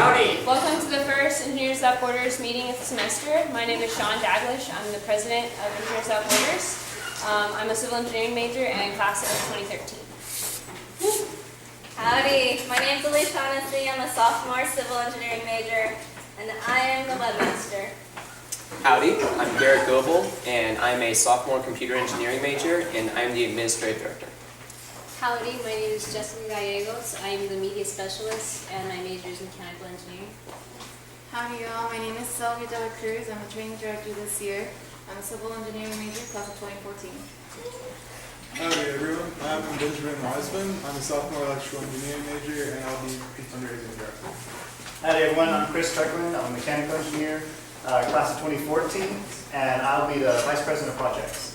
Howdy. Welcome to the first Engineers Without Borders meeting of the semester. My name is Sean Daglish. I'm the president of Engineers Without Borders. I'm a civil engineering major and class of 2013. Howdy, my name's Elise Shaughnessy. I'm a sophomore civil engineering major, and I am the webmaster. Howdy, I'm Garrett Goebel, and I'm a sophomore computer engineering major, and I'm the administrative director. Howdy, my name is Jessica Gallegos. I'm the media specialist, and my major is mechanical engineering. Howdy y'all, my name is Sylvia Dela Cruz. I'm the training director this year. I'm a civil engineering major, class of 2014. Howdy everyone, I'm Benjamin Wiseman. I'm a sophomore electrical engineering major and I'll be the fundraising director. Howdy everyone, I'm Chris Strickland. I'm a mechanical engineer, class of 2014, and I'll be the vice president of projects.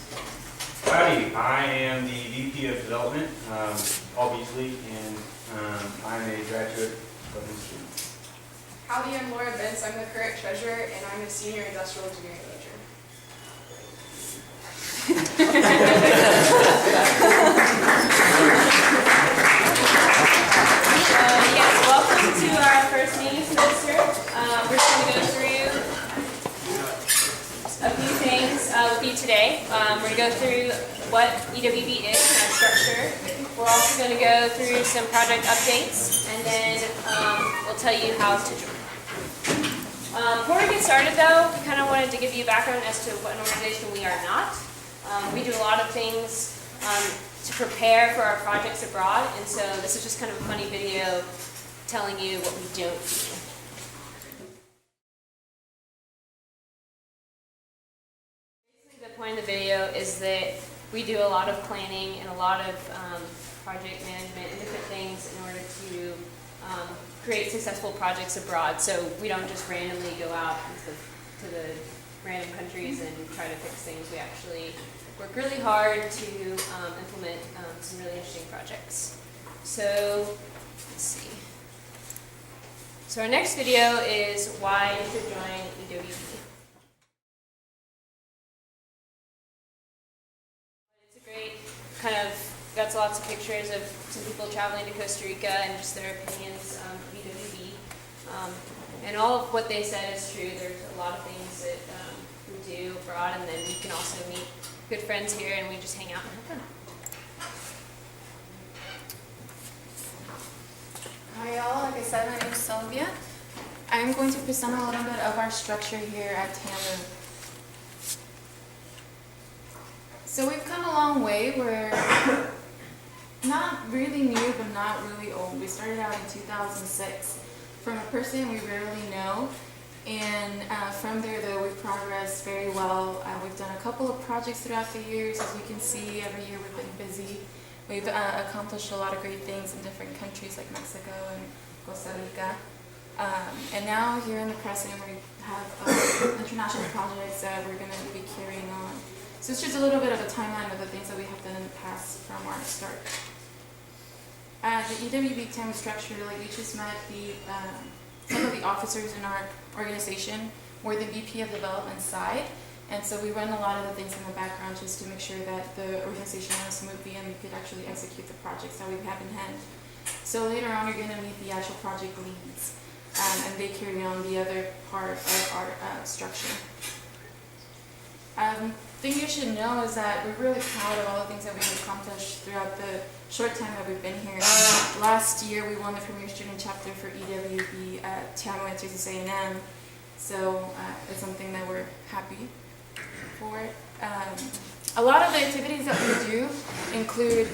Howdy, I am the VP of Development, obviously, and I'm a graduate of this student. Howdy, I'm Laura Benz. I'm the current treasurer, and I'm a senior industrial engineering major. Yes, welcome to our first meeting semester. We're just going to go through a few things with you today. We're going to go through what EWB is and our structure. We're also going to go through some project updates, and then we'll tell you how to join. Before we get started though, we kind of wanted to give you a background as to what an organization we are not. We do a lot of things to prepare for our projects abroad, and so this is just kind of a funny video telling you what we don't do. Basically, the point of the video is that we do a lot of planning and a lot of project management and different things in order to create successful projects abroad. So we don't just randomly go out to the random countries and try to fix things. We actually work really hard to implement some really interesting projects. So let's see. So our next video is why you should join EWB. It's a great kind of, got lots of pictures of some people traveling to Costa Rica and just their opinions of EWB. And all of what they said is true. There's a lot of things that we do abroad, and then you can also meet good friends here, and we just hang out and have fun. Hi y'all, like I said, my name is Sylvia. I'm going to present a little bit of our structure here at TAMU. So we've come a long way. We're not really new, but not really old. We started out in 2006 from a person we rarely know. And from there, though, we've progressed very well. We've done a couple of projects throughout the years. As you can see, every year we've been busy. We've accomplished a lot of great things in different countries like Mexico and Costa Rica. And now here in the Crescent, we have international projects that we're going to be carrying on. So it's just a little bit of a timeline of the things that we have done in the past from our start. The EWB TAMU structure, like we just met some of the officers in our organization were the VP of development side, and so we run a lot of the things in the background just to make sure that the organization runs smoothly and we could actually execute the projects that we have in hand. So later on you're going to meet the actual project leads, and they carry on the other part of our structure. Thing you should know is that we're really proud of all the things that we've accomplished throughout the short time that we've been here. Last year we won the premier student chapter for EWB at TAMU at Texas A&M, so it's something that we're happy for. A lot of the activities that we do include,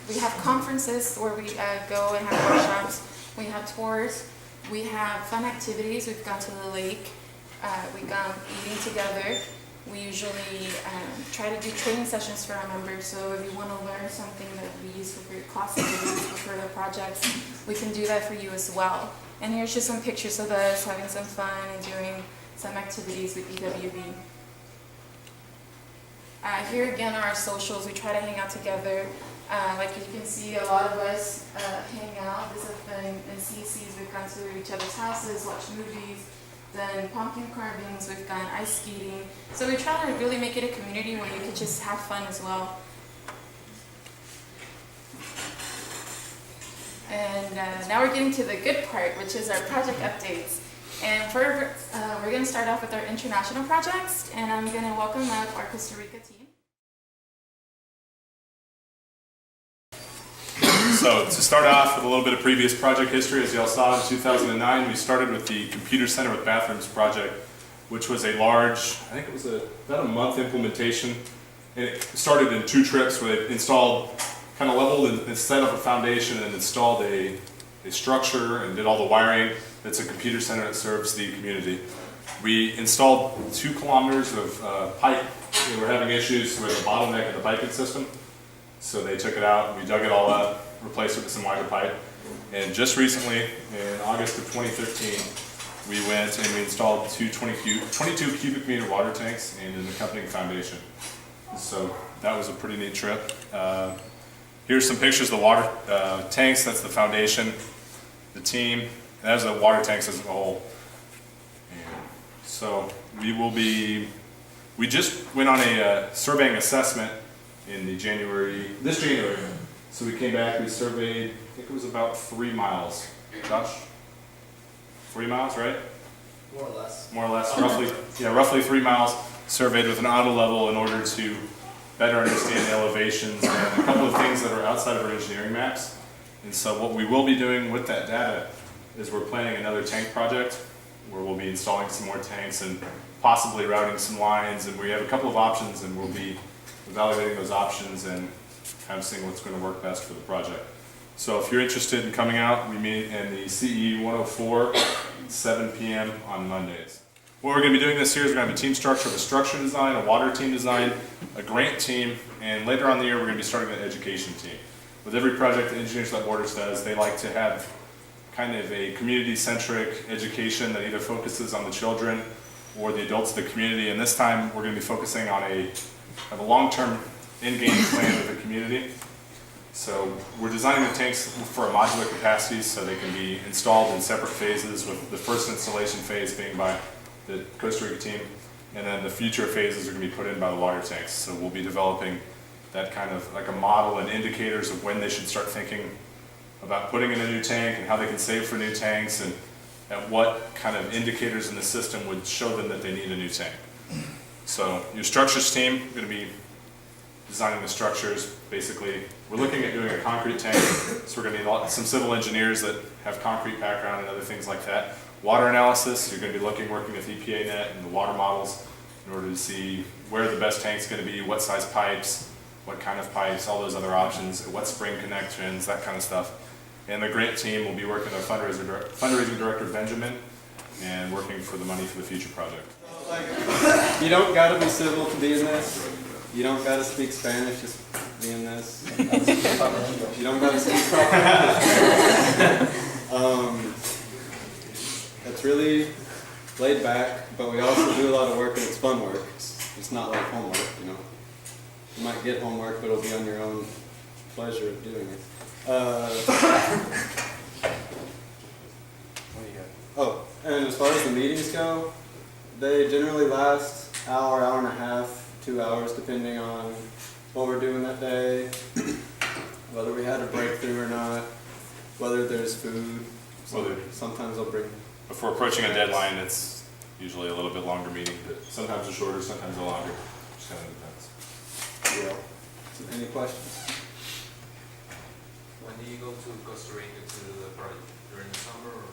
we have conferences where we go and have workshops, we have tours, we have fun activities. We've gone to the lake, we've gone eating together. We usually try to do training sessions for our members, so if you want to learn something that will be useful for your class activities or further projects, we can do that for you as well. And here's just some pictures of us having some fun and doing some activities with EWB. Here again are our socials. We try to hang out together. Like you can see, a lot of us hang out. This has been in CCs. We've gone to each other's houses, watched movies, done pumpkin carvings, we've gone ice skating. So we try to really make it a community where you can just have fun as well. And And now we're getting to the good part, which is our project updates. And we're going to start off with our international projects, and I'm going to welcome up our Costa Rica team. So to start off with a little bit of previous project history, as y'all saw in 2009, we started with the Computer Center with Bathrooms project, which was a large, I think it was about a month implementation. And it started in 2 trips where they installed, kind of leveled and set up a foundation and installed a structure and did all the wiring. It's a computer center that serves the community. We installed 2 kilometers of pipe. We were having issues with a bottleneck in the piping system. So they took it out, we dug it all up, replaced it with some wider pipe. And just recently, in August of 2013, we went and we installed 22 cubic meter water tanks and an accompanying foundation. So that was a pretty neat trip. Here's some pictures of the water tanks. That's the foundation, the team, and that's the water tanks as a whole. And so we just went on a surveying assessment in this January. So we came back, we surveyed, I think it was about 3 miles. Josh? 3 miles, right? More or less. More or less, roughly 3 miles, surveyed with an auto level in order to better understand the elevations and a couple of things that are outside of our engineering maps. And so what we will be doing with that data is we're planning another tank project where we'll be installing some more tanks and possibly routing some lines, and we have a couple of options and we'll be evaluating those options and kind of seeing what's going to work best for the project. So if you're interested in coming out, we meet in the CE 104, 7 p.m. on Mondays. What we're going to be doing this year is we're going to have a team structure of a structure design, a water team design, a grant team, and later on in the year we're going to be starting an education team. With every project that Engineers Without Borders does, they like to have kind of a community-centric education that either focuses on the children or the adults of the community, and this time we're going to be focusing on a long-term in-game plan with the community. So we're designing the tanks for a modular capacity so they can be installed in separate phases, with the first installation phase being by the Costa Rica team, and then the future phases are going to be put in by the water tanks. So we'll be developing that kind of like a model and indicators of when they should start thinking about putting in a new tank and how they can save for new tanks, and at what kind of indicators in the system would show them that they need a new tank. So your structures team is going to be designing the structures. Basically, we're looking at doing a concrete tank, so we're going to need some civil engineers that have concrete background and other things like that. Water analysis, you're going to be working with EPA net and the water models in order to see where the best tank's going to be, what size pipes, what kind of pipes, all those other options, what spring connections, that kind of stuff. And the grant team will be working with our fundraising director, Benjamin, and working for the money for the future project. You don't got to be civil to be in this. You don't got to speak Spanish to be in this. You don't got to speak proper. It's really laid back, but we also do a lot of work, and it's fun work. It's not like homework, you know. You might get homework, but it'll be on your own pleasure of doing it. Oh, and as far as the meetings go, they generally last hour and a half, 2 hours, depending on what we're doing that day, whether we had a breakthrough or not, whether there's food. Sometimes I'll bring. If we're approaching a deadline, it's usually a little bit longer meeting, but sometimes they're shorter, sometimes they're longer. Just kind of depends. Yeah. So any questions? When do you go to Costa Rica to the project? During the summer? Or?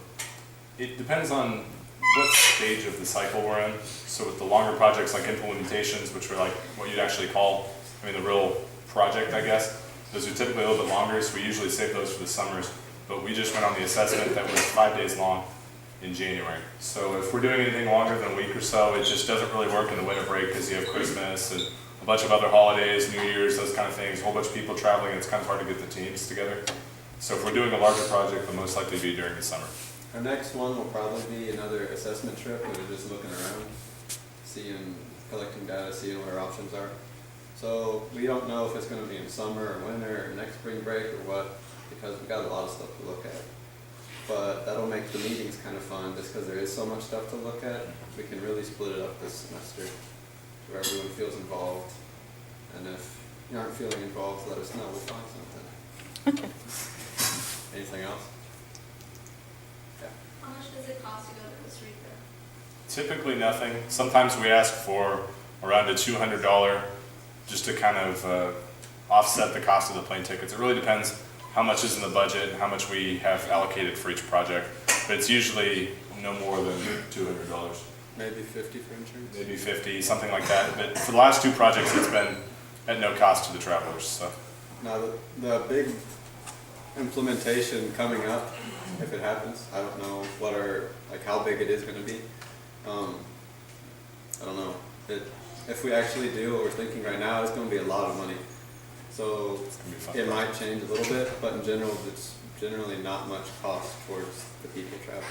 It depends on what stage of the cycle we're in. So with the longer projects like implementations, which are like what you'd actually call, the real project, I guess, those are typically a little bit longer, so we usually save those for the summers. But we just went on the assessment that was 5 days long in January. So if we're doing anything longer than a week or so, it just doesn't really work in the winter break because you have Christmas and a bunch of other holidays, New Year's, those kind of things, a whole bunch of people traveling, it's kind of hard to get the teams together. So if we're doing a larger project, it'll most likely be during the summer. Our next one will probably be another assessment trip where we're just looking around, collecting data, seeing what our options are. So we don't know if it's going to be in summer or winter or next spring break or what, because we've got a lot of stuff to look at. But that'll make the meetings kind of fun, just because there is so much stuff to look at. We can really split it up this semester where everyone feels involved. And if you aren't feeling involved, let us know. We'll find something. Okay. Anything else? does it cost to go to Costa Rica? Typically nothing. Sometimes we ask for around a $200 just to kind of offset the cost of the plane tickets. It really depends how much is in the budget and how much we have allocated for each project. But it's usually no more than $200. Maybe 50 for insurance? Maybe 50, something like that. But for the last 2 projects, it's been at no cost to the travelers. So. Now, the big implementation coming up, if it happens, I don't know how big it is going to be. I don't know. If we actually do what we're thinking right now, it's going to be a lot of money. So it might change a little bit, but in general, it's generally not much cost towards the people traveling.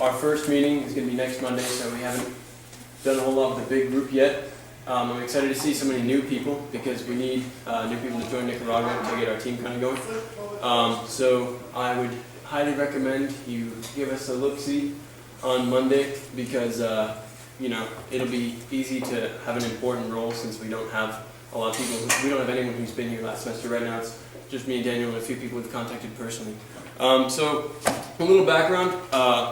Our first meeting is going to be next Monday, so we haven't done a whole lot with the big group yet. I'm excited to see so many new people because we need new people to join Nicaragua to get our team kind of going. So I would highly recommend you give us a look-see on Monday because you know, it'll be easy to have an important role since we don't have a lot of people. We don't have anyone who's been here last semester. Right now it's just me and Daniel and a few people we've contacted personally. So a little background,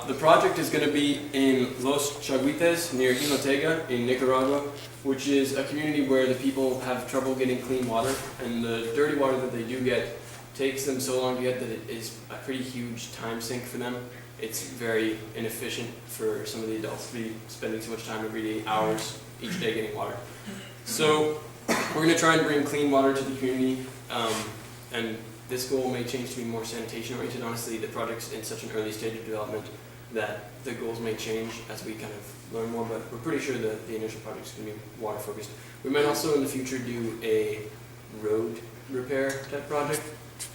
the project is going to be in Los Chaguites near Jinotega in Nicaragua, which is a community where the people have trouble getting clean water, and the dirty water that they do get takes them so long to get that it is a pretty huge time sink for them. It's very inefficient for some of the adults to be spending so much time every day, hours each day getting water. So we're going to try and bring clean water to the community, and this goal may change to be more sanitation oriented. Honestly, the project's in such an early stage of development that the goals may change as we kind of learn more, but we're pretty sure that the initial project is going to be water focused. We might also in the future do a road repair type project.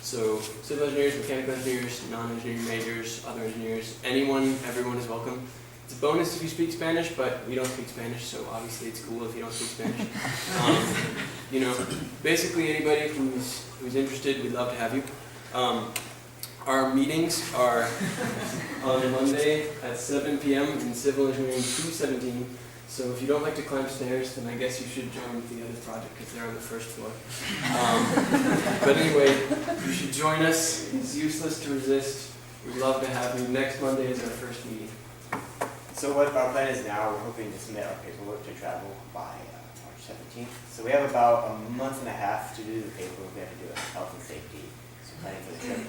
So civil engineers, mechanical engineers, non-engineering majors, other engineers, everyone is welcome. It's a bonus if you speak Spanish, but we don't speak Spanish, so obviously it's cool if you don't speak Spanish. You know, basically anybody who's interested, we'd love to have you. Our meetings are on Monday at 7 p.m. in Civil Engineering 217. So if you don't like to climb stairs, then I guess you should join the other project because they're on the first floor. But anyway, you should join us. It's useless to resist. We'd love to have you. Next Monday is our first meeting. So what our plan is now, we're hoping to submit our paperwork to travel by March 17th. So we have about a month and a half to do the paperwork. We have to do a health and safety, some planning for the trip.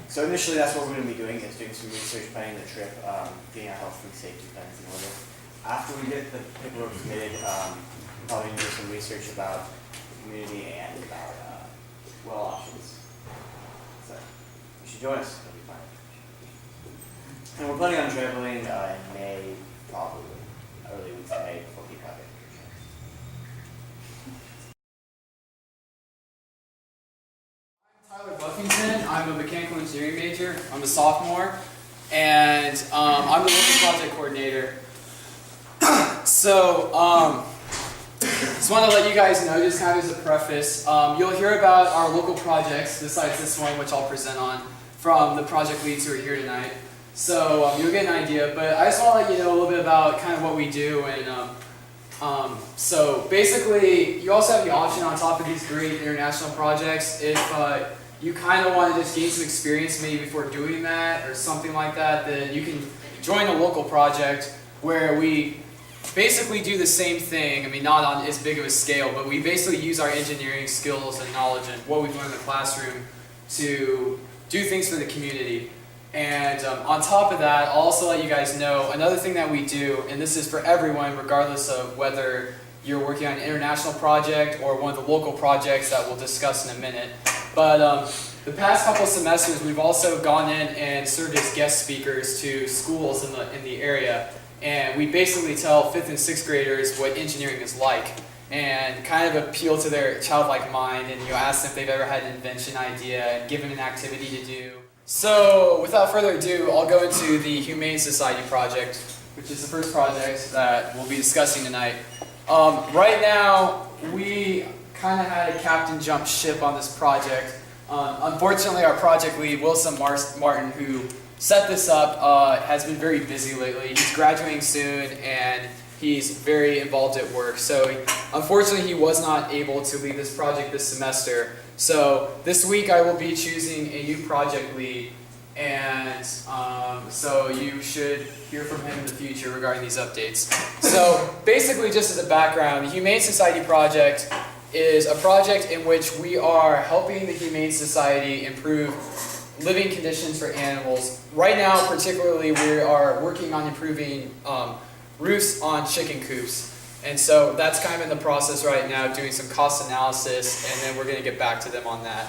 So initially that's what we're going to be doing, is doing some research, planning the trip, getting our health and safety plans in order. After we get the paperwork submitted, we're probably going to do some research about the community and about well options. So you should join us. It'll be fun. And we're planning on traveling in May, probably early weeks of May before we have it. I'm Tyler Buffington. I'm a mechanical engineering major. I'm a sophomore, and I'm the local project coordinator. So, just want to let you guys know, just kind of as a preface, you'll hear about our local projects, besides this one, which I'll present on, from the project leads who are here tonight. So you'll get an idea, but I just want to let you know a little bit about kind of what we do. And so basically, you also have the option on top of these great international projects, if you kind of want to just gain some experience maybe before doing that or something like that, then you can join a local project where we basically do the same thing. I mean, not on as big of a scale, but we basically use our engineering skills and knowledge and what we've learned in the classroom to do things for the community. And on top of that, I'll also let you guys know another thing that we do, and this is for everyone regardless of whether you're working on an international project or one of the local projects that we'll discuss in a minute. But the past couple semesters, we've also gone in and served as guest speakers to schools in the area. And we basically tell 5th and 6th graders what engineering is like and kind of appeal to their childlike mind, and ask them if they've ever had an invention idea and give them an activity to do. So without further ado, I'll go into the Humane Society project, which is the first project that we'll be discussing tonight. Right now, we kind of had a captain jump ship on this project. Unfortunately, our project lead, Wilson Martin, who set this up, has been very busy lately. He's graduating soon, and he's very involved at work. So unfortunately, he was not able to lead this project this semester. So this week, I will be choosing a new project lead and so you should hear from him in the future regarding these updates. So basically, just as a background, the Humane Society project is a project in which we are helping the Humane Society improve living conditions for animals. Right now, particularly, we are working on improving roofs on chicken coops. And so that's kind of in the process right now, doing some cost analysis, and then we're going to get back to them on that.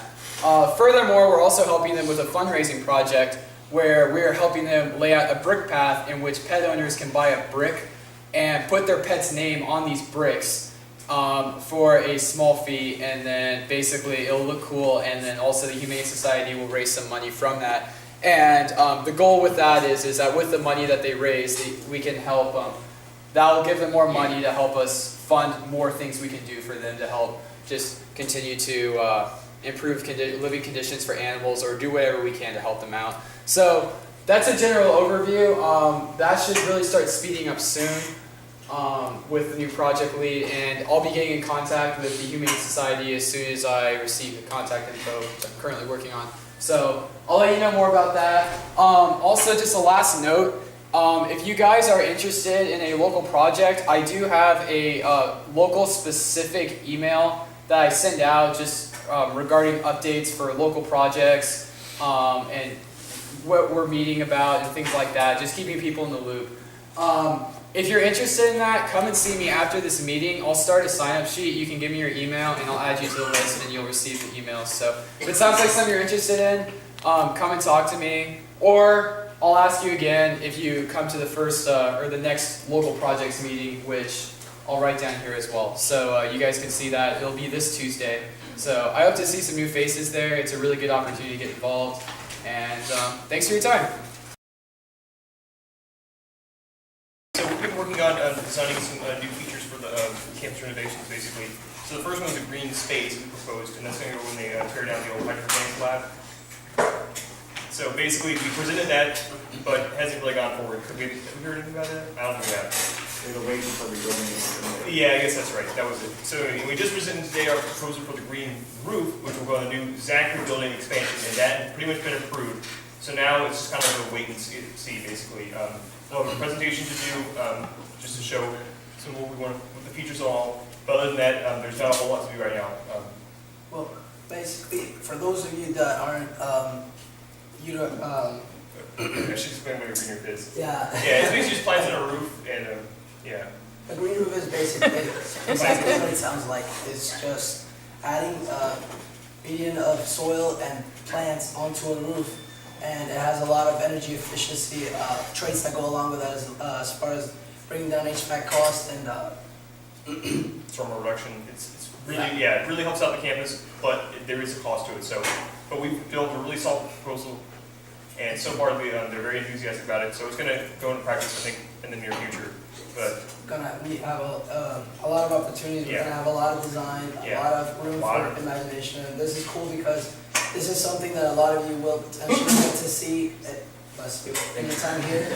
Furthermore, we're also helping them with a fundraising project where we are helping them lay out a brick path in which pet owners can buy a brick and put their pet's name on these bricks for a small fee, and then basically it'll look cool, and then also the Humane Society will raise some money from that. And the goal with that is that with the money that they raise, we can help that'll give them more money to help us fund more things we can do for them to help just continue to improve living conditions for animals, or do whatever we can to help them out. So that's a general overview. That should really start speeding up soon with the new project lead, and I'll be getting in contact with the Humane Society as soon as I receive the contact info, which I'm currently working on. So I'll let you know more about that. Also, just a last note, if you guys are interested in a local project, I do have a local specific email that I send out just regarding updates for local projects and what we're meeting about and things like that, just keeping people in the loop. If you're interested in that, come and see me after this meeting. I'll start a sign-up sheet. You can give me your email, and I'll add you to the list, and you'll receive the emails. So if it sounds like something you're interested in, come and talk to me. Or I'll ask you again if you come to the first or the next local projects meeting, which I'll write down here as well. So you guys can see that. It'll be this Tuesday. So I hope to see some new faces there. It's a really good opportunity to get involved. And thanks for your time. So we've been working on designing some new features for the campus renovations, basically. So the first one was a green space we proposed, and that's going to go when they tear down the old hydroponics lab. So basically, we presented that, but it hasn't really gone forward. Have you heard anything about that? I don't think we have. They were waiting for the building. Yeah, I guess that's right. That was it. So we just presented today our proposal for the green roof, which will go on the new Zachary building expansion, and that has pretty much been approved. So now it's just kind of a wait and see, basically. We'll have a presentation to do, just to show some of what we want, what the features are all. But other than that, there's not a whole lot to do right now. Well, basically, for those of you that aren't, you don't, I should explain what a green roof is. Yeah. Yeah, it's basically just plants on a roof, and yeah. A green roof is basically exactly what it sounds like. It's just adding median of soil and plants onto a roof, and it has a lot of energy efficiency traits that go along with that as far as bringing down HVAC costs and thermal reduction. It's really, yeah, it really helps out the campus, but there is a cost to it. So, but we've built a really solid proposal, and so far they're very enthusiastic about it. So it's going to go into practice, I think, in the near future. But we have a lot of opportunities. We're gonna have a lot of design, a lot of room for imagination. And this is cool because this is something that a lot of you will potentially get to see in your time here.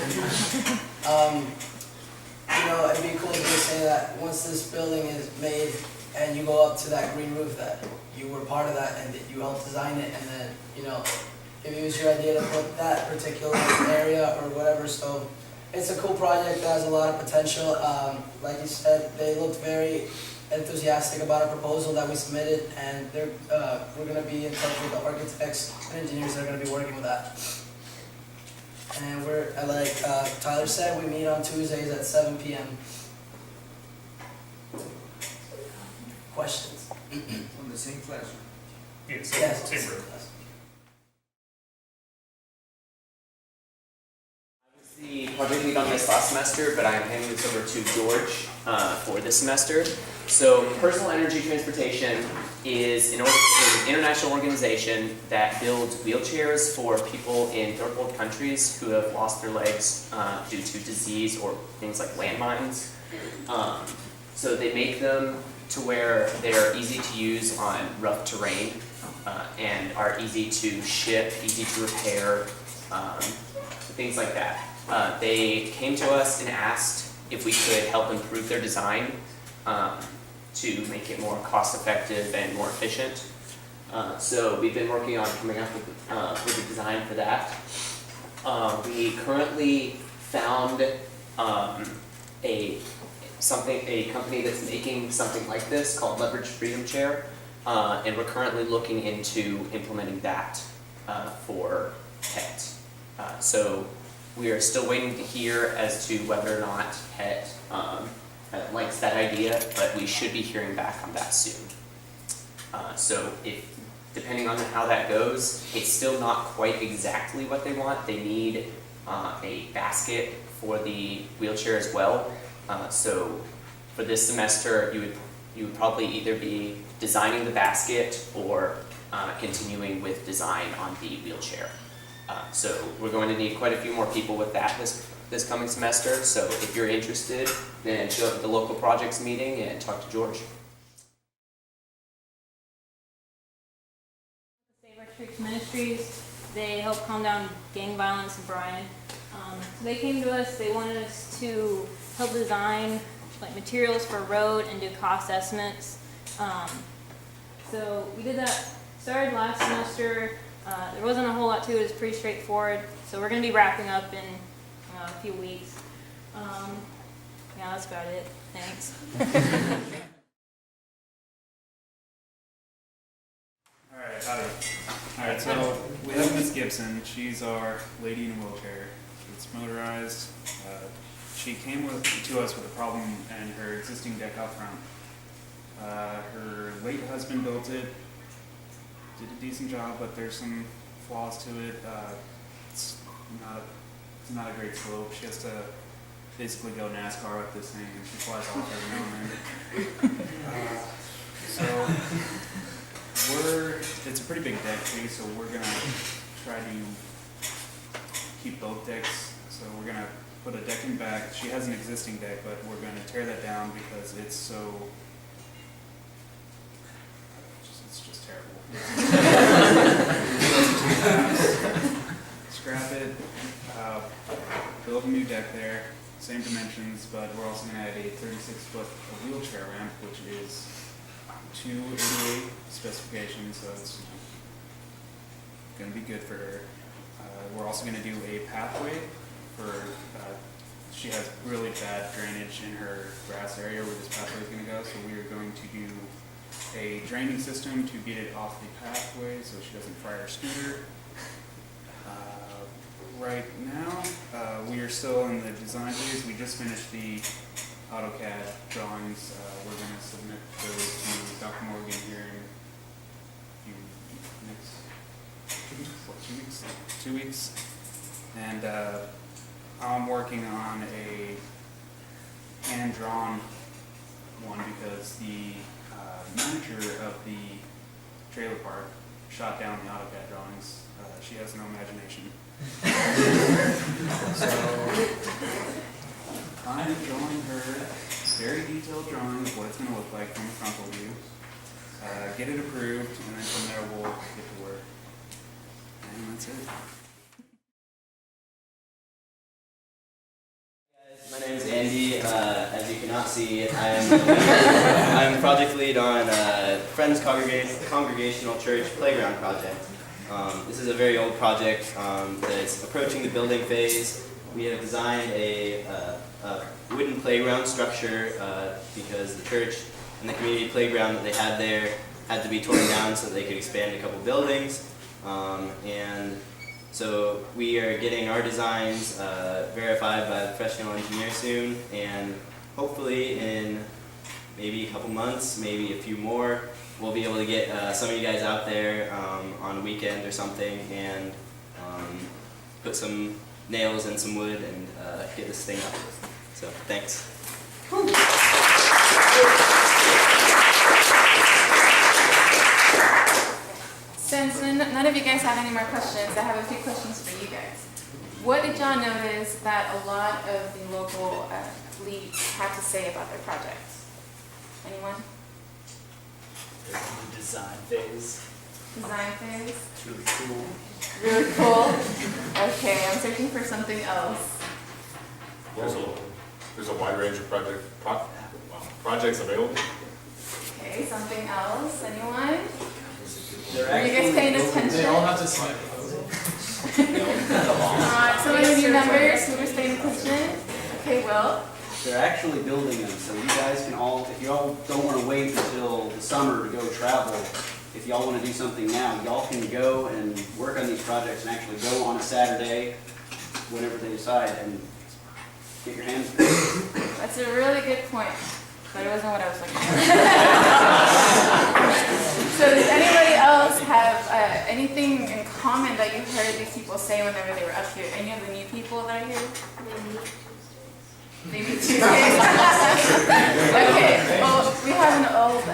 You know, it'd be cool to just say that once this building is made and you go up to that green roof, that you were part of that and that you helped design it, and then, you know, if it was your idea to put that particular area or whatever. So it's a cool project that has a lot of potential. Like you said, they looked very enthusiastic about our proposal that we submitted, and we're going to be in touch with the architects and engineers that are going to be working with that. And we're, like Tyler said, we meet on Tuesdays at 7 p.m. Questions? On the same classroom? Yes, yes, same room. The project lead on this last semester, but I'm handing this over to George for this semester. So Personal Energy Transportation is an international organization that builds wheelchairs for people in third world countries who have lost their legs due to disease or things like landmines. So they make them to where they're easy to use on rough terrain and are easy to ship, easy to repair, things like that. They came to us and asked if we could help improve their design to make it more cost effective and more efficient. So we've been working on coming up with a design for that. We currently found a company that's making something like this called Leverage Freedom Chair, and we're currently looking into implementing that for PET. So we are still waiting to hear as to whether or not PET likes that idea, but we should be hearing back on that soon. So depending on how that goes, it's still not quite exactly what they want. They need a basket for the wheelchair as well. So for this semester, you would probably either be designing the basket or continuing with design on the wheelchair. So we're going to need quite a few more people with that this coming semester. So if you're interested, then show up at the local projects meeting and talk to George. Save Our Streets Ministries, they help calm down gang violence in Bryan. So they came to us, they wanted us to help design like materials for road and do cost estimates. So we did that, started last semester. There wasn't a whole lot to it, it was pretty straightforward. So we're going to be wrapping up in a few weeks. Yeah, that's about it. Thanks. Alright, howdy. Alright, so we have Miss Gibson. She's our lady in a wheelchair. It's motorized. She came to us with a problem in her existing deck out front. Her late husband built it, did a decent job, but there's some flaws to it. It's not a great slope. She has to basically go NASCAR with this thing, and she flies off every now and then. It's a pretty big deck too, so we're gonna try to keep both decks. So we're gonna put a deck in back. She has an existing deck, but we're gonna tear that down because it's so, it's just terrible. Scrap it, build a new deck there, same dimensions, but we're also gonna add a 36-foot wheelchair ramp, which is 288 specifications, so it's going to be good for her. We're also going to do a pathway for, she has really bad drainage in her grass area where this pathway is going to go, so we are going to do a draining system to get it off the pathway so she doesn't fry her scooter. Right now, we are still in the design phase. We just finished the AutoCAD drawings. We're going to submit those to Dr. Morgan here in next 2 weeks. And I'm working on a hand-drawn one because the manager of the trailer park shot down the AutoCAD drawings. She has no imagination. So I'm drawing her very detailed drawing of what it's going to look like from a frontal view, get it approved, and then from there we'll get to work. And that's it. My name is Andy. As you cannot see, I'm project lead on Friends Congregational Church Playground Project. This is a very old project that's approaching the building phase. We have designed a wooden playground structure because the church and the community playground that they had there had to be torn down so they could expand a couple buildings. And so we are getting our designs verified by a professional engineer soon, and hopefully in maybe a couple months, maybe a few more, we'll be able to get some of you guys out there on a weekend or something and put some nails and some wood and get this thing up. So, thanks. Since none of you guys have any more questions, I have a few questions for you guys. What did y'all notice that a lot of the local leads have to say about their projects? Anyone? The design phase. Design phase? It's really cool. Really cool? Okay, I'm searching for something else. There's a wide range of projects available. Okay, something else. Anyone? They're They all have to submit a proposal. Some of the new members who are staying attention. Okay, well. They're actually building them, so you guys can all, if you all don't want to wait until the summer to go travel, if y'all want to do something now, y'all can go and work on these projects and actually go on a Saturday, whenever they decide, and get your hands dirty. That's a really good point, but it wasn't what I was looking for. So does anybody else have anything in common that you heard these people say whenever they were up here? Any of the new people that are here? Maybe Tuesday. Okay, well, we have an old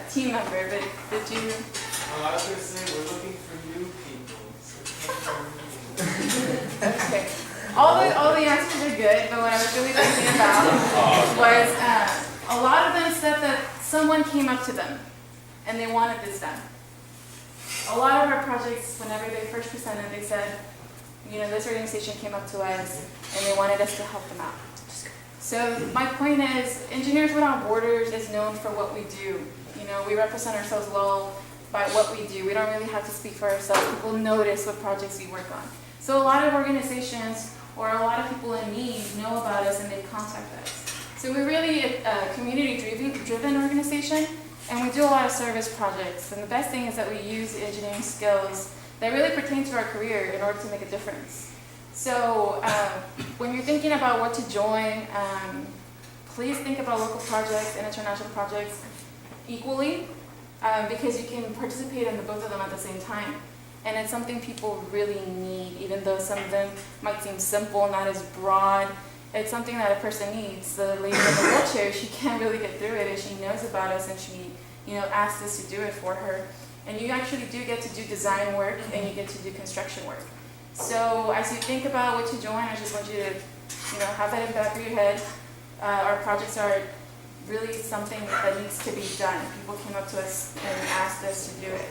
team member, but did you? I was going to say, we're looking for new people. Okay. All the answers are good, but what I was really thinking about was a lot of them said that someone came up to them and they wanted this done. A lot of our projects, whenever they first presented, they said, you know, this organization came up to us and they wanted us to help them out. So my point is, Engineers Without Borders is known for what we do. You know, we represent ourselves well by what we do. We don't really have to speak for ourselves. People notice what projects we work on. So a lot of organizations or a lot of people in need know about us and they contact us. So we're really a community-driven organization, and we do a lot of service projects. And the best thing is that we use engineering skills that really pertain to our career in order to make a difference. So when you're thinking about what to join, please think about local projects and international projects equally, because you can participate in both of them at the same time. And it's something people really need, even though some of them might seem simple, not as broad. It's something that a person needs. The lady in the wheelchair, she can't really get through it, and she knows about us, and she, you know, asked us to do it for her. And you actually do get to do design work, and you get to do construction work. So as you think about what to join, I just want you to, you know, have that in the back of your head. Our projects are really something that needs to be done. People came up to us and asked us to do it.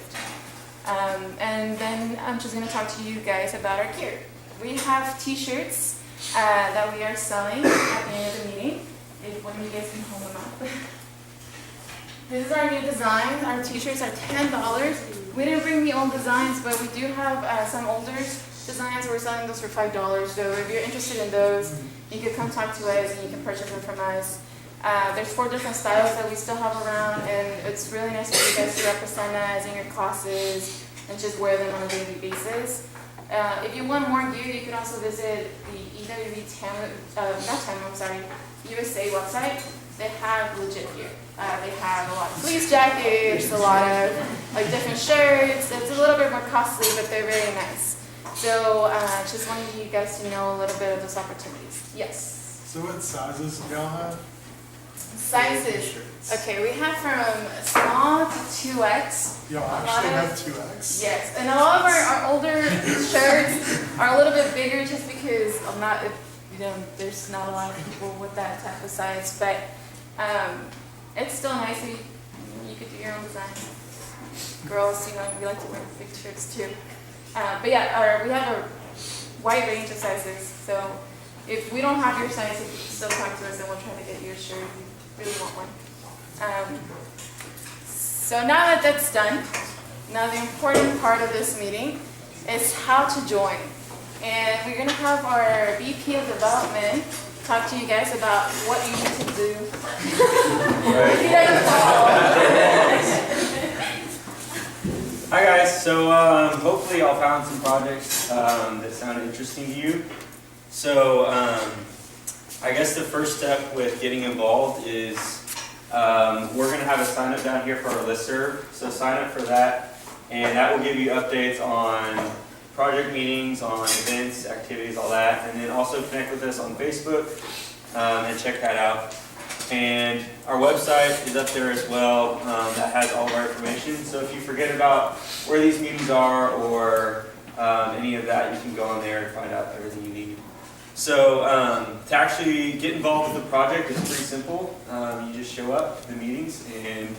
And then I'm just going to talk to you guys about our gear. We have t-shirts that we are selling at the end of the meeting. If one of you guys can hold them up. This is our new design. Our t-shirts are $10. We didn't bring the old designs, but we do have some older designs. We're selling those for $5. So if you're interested in those, you can come talk to us and you can purchase them from us. There's 4 different styles that we still have around, and it's really nice for you guys to represent us in your classes and just wear them on a daily basis. If you want more gear, you can also visit the EWB USA website. They have legit gear. They have a lot of fleece jackets, a lot of like different shirts. It's a little bit more costly, but they're very nice. So just wanted you guys to know a little bit of those opportunities. Yes? So what sizes do y'all have? Sizes. Okay, we have from small to 2X. Y'all actually have 2X? Yes, and a lot of our older shirts are a little bit bigger just because there's not a lot of people with that type of size, but it's still nice if you could do your own design. Girls, we like to wear big shirts too. But yeah, we have a wide range of sizes, so if we don't have your size, you can still talk to us and we'll try to get you a shirt if you really want one. So now that that's done, now the important part of this meeting is how to join. And we're going to have our VP of Development talk to you guys about what you need to do. He doesn't fall. Hi guys, so hopefully y'all found some projects that sound interesting to you. So I guess the first step with getting involved is we're going to have a sign up down here for our listserv. So sign up for that, and that will give you updates on project meetings, on events, activities, all that. And then also connect with us on Facebook and check that out. And our website is up there as well. That has all of our information. So if you forget about where these meetings are or any of that, you can go on there and find out everything you need. So to actually get involved with the project is pretty simple. You just show up to the meetings and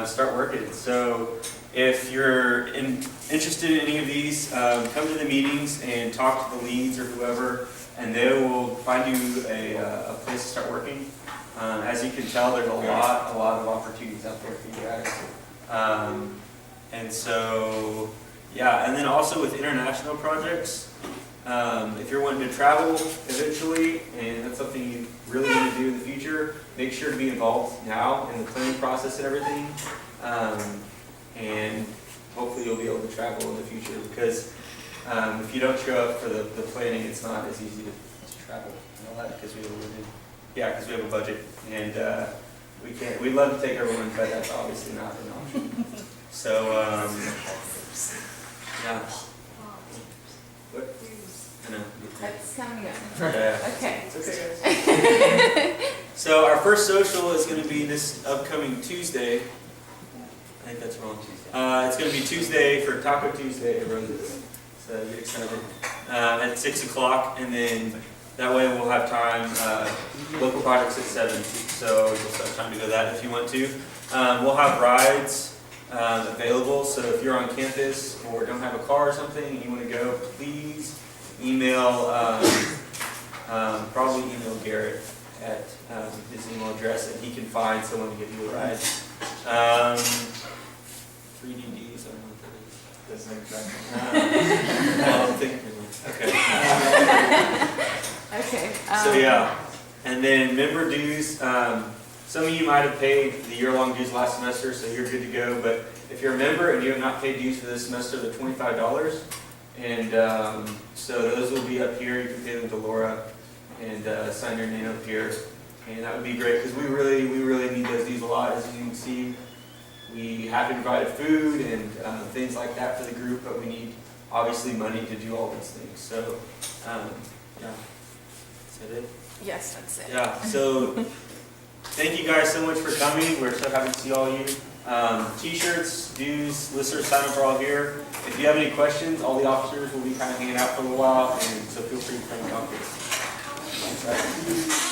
start working. So if you're interested in any of these, come to the meetings and talk to the leads or whoever, and they will find you a place to start working. As you can tell, there's a lot of opportunities out there for you guys. And so Yeah, and then also with international projects, if you're wanting to travel eventually, and that's something you really want to do in the future, make sure to be involved now in the planning process and everything. And hopefully you'll be able to travel in the future, because if you don't show up for the planning, it's not as easy to travel and all that, because we have a budget, and we'd love to take everyone, but that's obviously not an option. So, yeah. What? I know. That's coming up. Yeah. Okay. It's okay, guys. So our first social is going to be this upcoming Tuesday. I think that's wrong. It's going to be Tuesday for Taco Tuesday, everyone. So get excited. At 6 o'clock, and then that way we'll have time. Local projects at 7, so you'll still have time to go to that if you want to. We'll have rides available, so if you're on campus or don't have a car or something and you want to go, please email, probably email Garrett at his email address, and he can find someone to give you a ride. 3DDs, I don't know what that is. Doesn't exactly. Okay. So yeah, and then member dues. Some of you might have paid the year-long dues last semester, so you're good to go. But if you're a member and you have not paid dues for this semester, they're $25. And so those will be up here. You can pay them to Laura and sign your name up here. And that would be great, because we really need those dues a lot. As you can see, we have to provide food and things like that for the group, but we need obviously money to do all these things. So yeah, is that it? Yes, that's it. Yeah. So thank you guys so much for coming. We're so happy to see all of you. T-shirts, dues, listserv sign up are all here. If you have any questions, all the officers will be kind of hanging out for a little while, and so feel free to come and talk to us. Thanks, guys.